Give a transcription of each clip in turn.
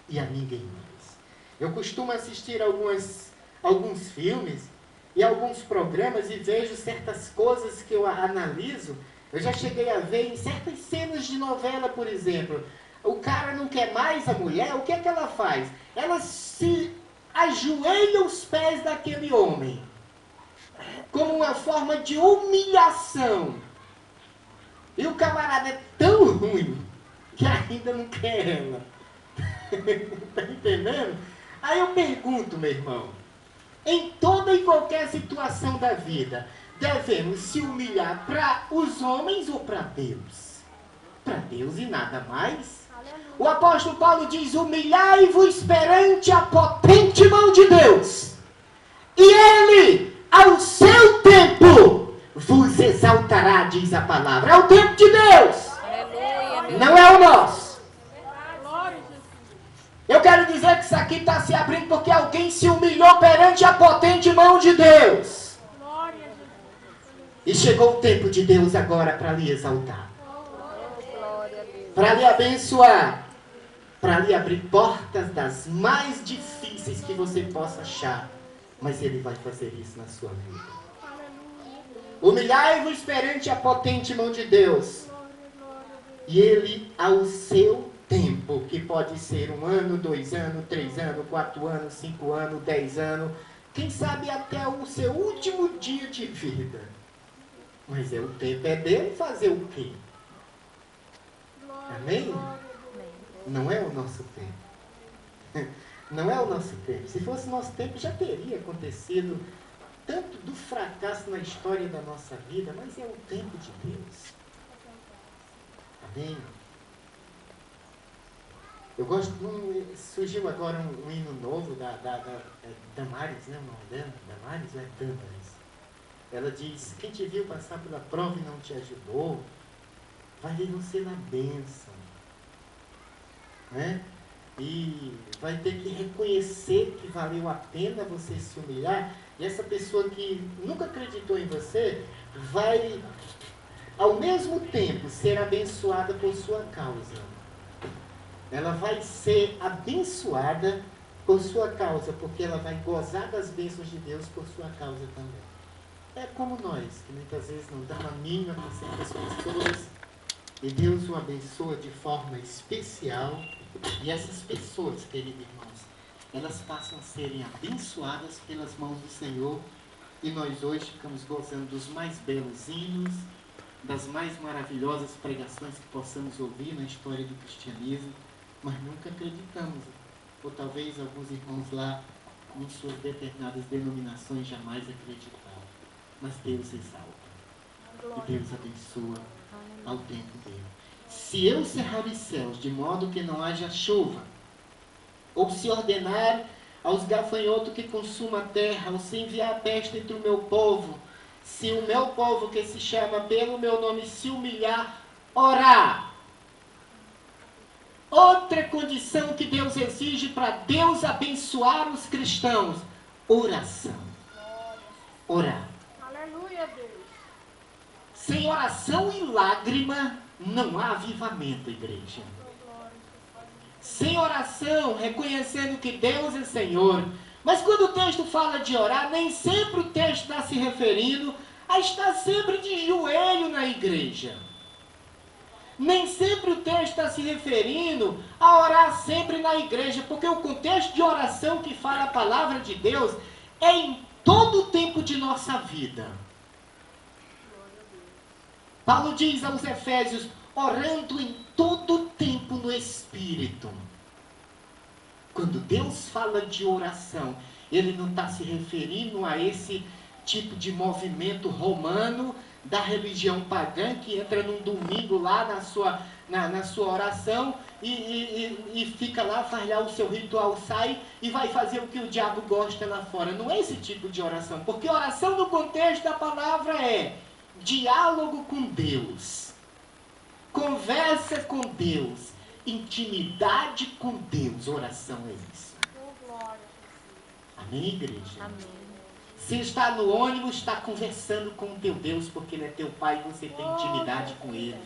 e a ninguém mais. Eu costumo assistir alguns filmes e alguns programas e vejo certas coisas que eu analiso. Eu já cheguei a ver em certas cenas de novela, por exemplo. O cara não quer mais a mulher, o que é que ela faz? Ela se ajoelha aos pés daquele homem, como uma forma de humilhação. E o camarada é tão ruim que ainda não quer ela. Está entendendo? Aí eu pergunto, meu irmão, em toda e qualquer situação da vida, devemos se humilhar para os homens ou para Deus? Para Deus e nada mais. O apóstolo Paulo diz: humilhai-vos perante a potente mão de Deus, e Ele, ao seu tempo, vos exaltará, diz a palavra. É o tempo de Deus. Aleluia, não é o nosso. Eu quero dizer que isso aqui está se abrindo porque alguém se humilhou perante a potente mão de Deus. E chegou o tempo de Deus agora para lhe exaltar, para lhe abençoar, para lhe abrir portas das mais difíceis que você possa achar. Mas Ele vai fazer isso na sua vida. Humilhai-vos perante a potente mão de Deus, e Ele, ao seu tempo, que pode ser 1 ano, 2 anos, 3 anos, 4 anos, 5 anos, 10 anos, quem sabe até o seu último dia de vida. Mas o tempo é dele, fazer o quê? Amém? Não é o nosso tempo. Não é o nosso tempo. Se fosse o nosso tempo, já teria acontecido tanto do fracasso na história da nossa vida, mas é o tempo de Deus. Amém? Eu gosto, surgiu agora um hino novo da Damares, né, o nome dela? Damares ou é Damares? Ela diz: quem te viu passar pela prova e não te ajudou, vai ver você na bênção. Né? E vai ter que reconhecer que valeu a pena você se humilhar. E essa pessoa que nunca acreditou em você vai, ao mesmo tempo, ser abençoada por sua causa. Ela vai ser abençoada por sua causa, porque ela vai gozar das bênçãos de Deus por sua causa também. É como nós, que muitas vezes não damos a mínima para certas pessoas, e Deus o abençoa de forma especial, e essas pessoas, queridos irmãos, elas passam a serem abençoadas pelas mãos do Senhor, e nós hoje ficamos gozando dos mais belos hinos, das mais maravilhosas pregações que possamos ouvir na história do cristianismo, mas nunca acreditamos, ou talvez alguns irmãos lá, em suas determinadas denominações, jamais acreditaram. Mas Deus exalta, e Deus abençoa ao tempo dele. Se eu cerrar os céus de modo que não haja chuva, ou se ordenar aos gafanhotos que consumam a terra, ou se enviar a peste entre o meu povo, se o meu povo que se chama pelo meu nome se humilhar, orar. Outra condição que Deus exige para Deus abençoar os cristãos: oração. Orar. Aleluia, Deus. Sem oração e lágrima não há avivamento, igreja. Sem oração, reconhecendo que Deus é Senhor. Mas quando o texto fala de orar, nem sempre o texto está se referindo a estar sempre de joelho na igreja. Nem sempre o texto está se referindo a orar sempre na igreja, porque o contexto de oração que fala a palavra de Deus é em todo o tempo de nossa vida. Paulo diz aos Efésios: orando em todo o tempo no Espírito. Quando Deus fala de oração, Ele não está se referindo a esse tipo de movimento romano da religião pagã que entra num domingo lá na sua oração e fica lá, faz lá o seu ritual, sai e vai fazer o que o diabo gosta lá fora. Não é esse tipo de oração, porque oração no contexto da palavra é diálogo com Deus, conversa com Deus, intimidade com Deus. Oração é isso. Amém, igreja? Amém. Se está no ônibus, está conversando com o teu Deus, porque Ele é teu Pai e você tem intimidade com Ele.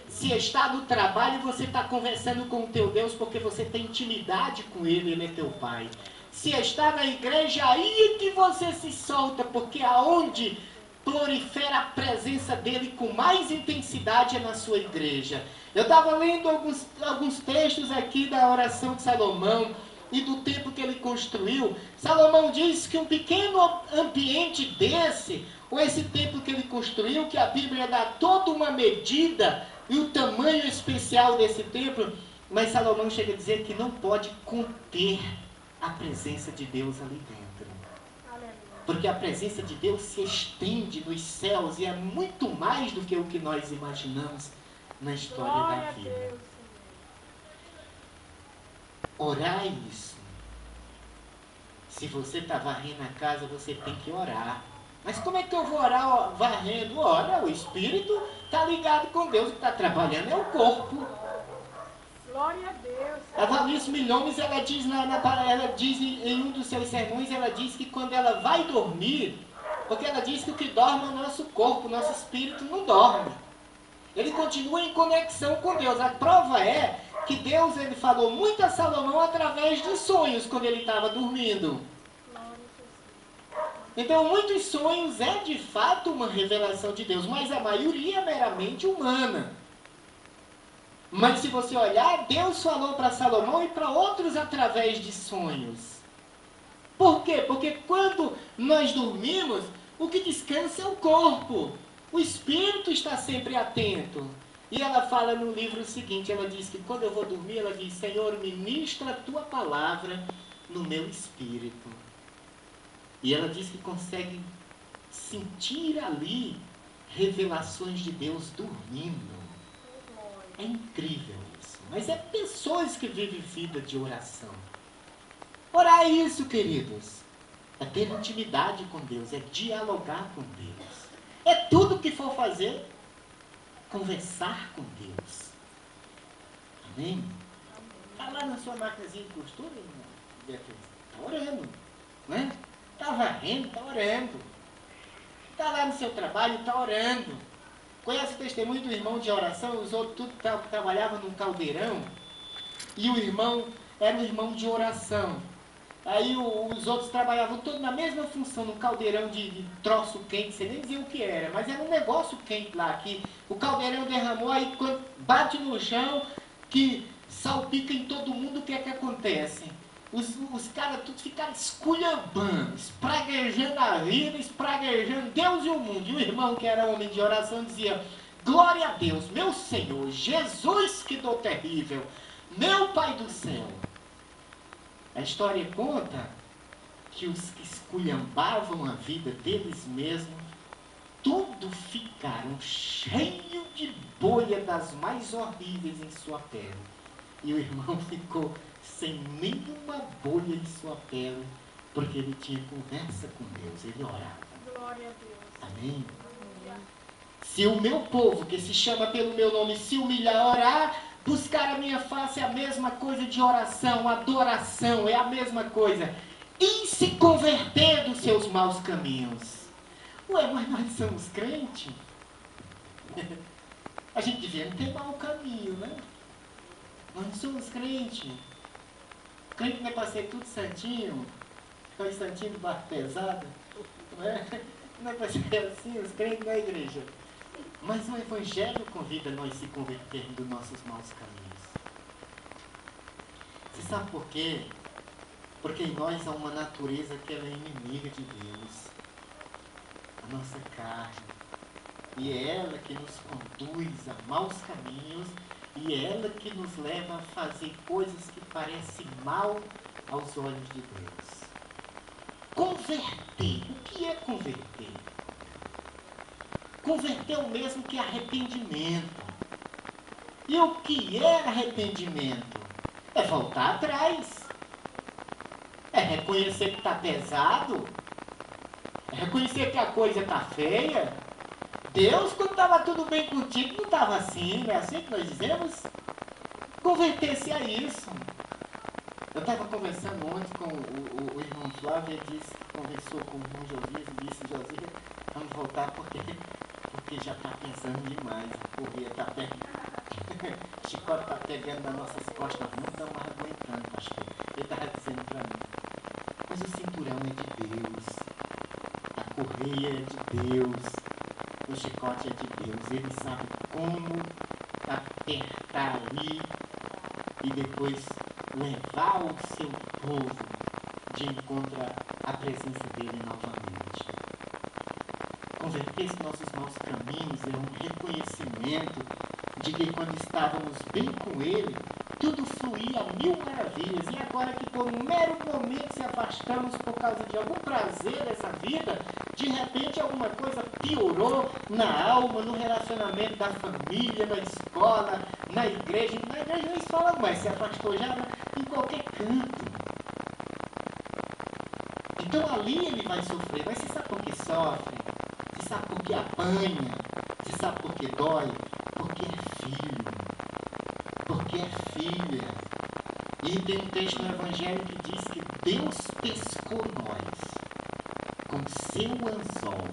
se está no trabalho, você está conversando com o teu Deus porque você tem intimidade com Ele, Ele é teu Pai. Se está na igreja, aí é que você se solta, porque aonde prolifera a presença dEle com mais intensidade é na sua igreja. Eu estava lendo alguns textos aqui da oração de Salomão e do tempo que ele construiu. Salomão diz que um pequeno ambiente desse, ou esse templo que ele construiu, que a Bíblia dá toda uma medida e o tamanho especial desse templo, mas Salomão chega a dizer que não pode conter a presença de Deus ali dentro. Porque a presença de Deus se estende nos céus e é muito mais do que o que nós imaginamos na história da vida. Orar é isso. Se você está varrendo a casa, você tem que orar. Mas como é que eu vou orar varrendo? Ora, o Espírito está ligado com Deus, o que está trabalhando é o corpo. Glória a Deus. A Valnice Milhomes, ela diz, ela diz em um dos seus sermões, ela diz que quando ela vai dormir, porque ela diz que o que dorme é o nosso corpo, o nosso espírito não dorme. Ele continua em conexão com Deus. A prova é que Deus, ele falou muito a Salomão através de sonhos quando ele estava dormindo. Então, muitos sonhos é de fato uma revelação de Deus, mas a maioria é meramente humana. Mas se você olhar, Deus falou para Salomão e para outros através de sonhos. Por quê? Porque quando nós dormimos, o que descansa é o corpo. O espírito está sempre atento. E ela fala no livro o seguinte, ela diz que quando eu vou dormir, ela diz, Senhor, ministra a tua palavra no meu espírito. E ela diz que consegue sentir ali revelações de Deus dormindo. É incrível isso. Mas é pessoas que vivem vida de oração. Orar é isso, queridos. É ter intimidade com Deus, é dialogar com Deus. É tudo que for fazer, conversar com Deus. Amém? Está lá na sua máquinazinha de costura, Beatriz? Está orando, né? Está varrendo, está orando. Está lá no seu trabalho, está orando. Conhece o testemunho do irmão de oração? Os outros tudo trabalhavam num caldeirão. E o irmão era um irmão de oração. Aí os outros trabalhavam todos na mesma função, num caldeirão de troço quente, você nem dizia o que era, mas era um negócio quente lá, que o caldeirão derramou, aí quando bate no chão, que salpica em todo mundo, o que é que acontece? Os caras todos ficaram esculhambando, espraguejando a vida, espraguejando Deus e o mundo. E o irmão, que era homem de oração, dizia, glória a Deus, meu Senhor, Jesus que dor terrível, meu Pai do céu. A história conta que os que esculhambavam a vida deles mesmos, tudo ficaram cheio de bolha das mais horríveis em sua pele. E o irmão ficou sem nenhuma bolha em sua pele, porque ele tinha conversa com Deus, ele orava. Glória a Deus. Amém? Se o meu povo, que se chama pelo meu nome, se humilhar, orar, buscar a minha face, é a mesma coisa de oração, adoração, é a mesma coisa. E se converter dos seus maus caminhos. Ué, mas nós somos crentes? A gente devia não ter mau caminho, né? Nós não somos crentes. Crente não é para ser tudo santinho, dois santinhos de barco pesado, não é? Não é para ser assim, os crentes na igreja. Mas o Evangelho convida nós a se convertermos dos nossos maus caminhos. Você sabe por quê? Porque em nós há uma natureza que ela é inimiga de Deus. A nossa carne. E é ela que nos conduz a maus caminhos. E é ela que nos leva a fazer coisas que parecem mal aos olhos de Deus. Converter. O que é converter? Converter é o mesmo que arrependimento. E o que é arrependimento? É voltar atrás. É reconhecer que está pesado. É reconhecer que a coisa está feia. Deus, quando estava tudo bem contigo, não estava assim. Não é assim que nós dizemos? Converter-se a isso. Eu estava conversando ontem com o irmão Flávio, ele disse, conversou com o irmão Josias e disse, Josias, vamos voltar porque já está pensando demais, o correia está perto. O chicote está pegando nas nossas costas, não estamos aguentando, pastor. Ele estava dizendo para mim, mas o cinturão é de Deus, a correia é de Deus, o chicote é de Deus. Ele sabe como apertar ali e depois levar o seu povo de encontro à presença dele novamente. Converter os nossos maus caminhos é um reconhecimento de que quando estávamos bem com ele, tudo fluía a mil maravilhas. E agora que por um mero momento se afastamos por causa de algum prazer dessa vida, de repente alguma coisa piorou na alma, no relacionamento da família, na escola, na igreja. Na igreja nem se fala mais, se afastou já em qualquer canto. Então ali ele vai sofrer. Mas você sabe por que sofre? Você sabe por que apanha? Você sabe por que dói? Porque é filho. Porque é filha. E tem um texto no Evangelho que diz que Deus pescou nós com seu anzol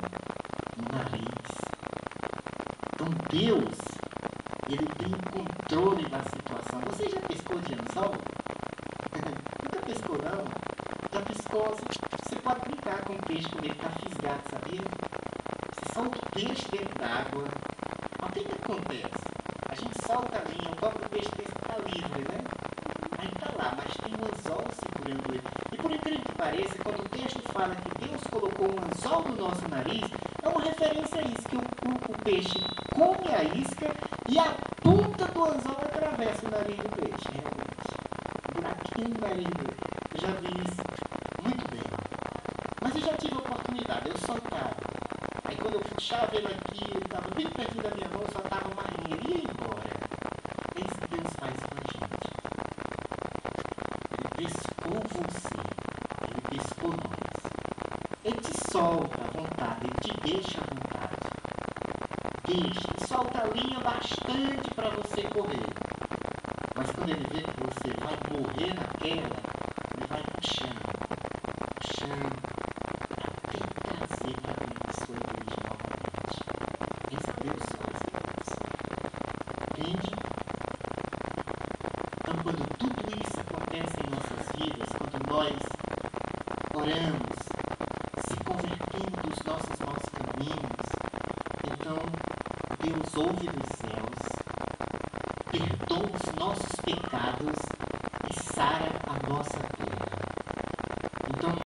no nariz. Então Deus, ele tem o controle da situação. Você já pescou de anzol? Nunca pescou não? Já pescou? Você pode brincar com o peixe quando ele está fisgado, sabia? Você solta o peixe dentro d'água. Mas o que acontece? A gente solta a linha, o próprio peixe está livre, né? Aí está lá, mas tem um anzol segurando ele. E por incrível que pareça, quando o texto fala que Deus colocou um anzol no nosso nariz, é uma referência a isso, que o peixe come a isca e a ponta do anzol atravessa o nariz do peixe, realmente. Um buraquinho no nariz dele. Eu já vi isso muito bem. Mas eu já tive a oportunidade, eu soltava. Aí quando eu puxava ele aqui, ele estava bem perto da minha mão, eu soltava uma linha, ele ia embora. É isso que Deus faz com a gente. Ele pescou você, ele pescou nós. Ele te solta à vontade, ele te deixa à vontade. Deixa, ele solta a linha bastante para você correr. Mas quando ele vê que você vai morrer naquela, ele vai puxando, até trazer para dentro da sua igreja novamente. Esse Deus faz isso. Entende? Então, quando tudo isso acontece em nossas vidas, quando nós oramos, se convertendo dos nossos maus caminhos, então Deus ouve dos céus, perdoa os nossos pecados e sara a nossa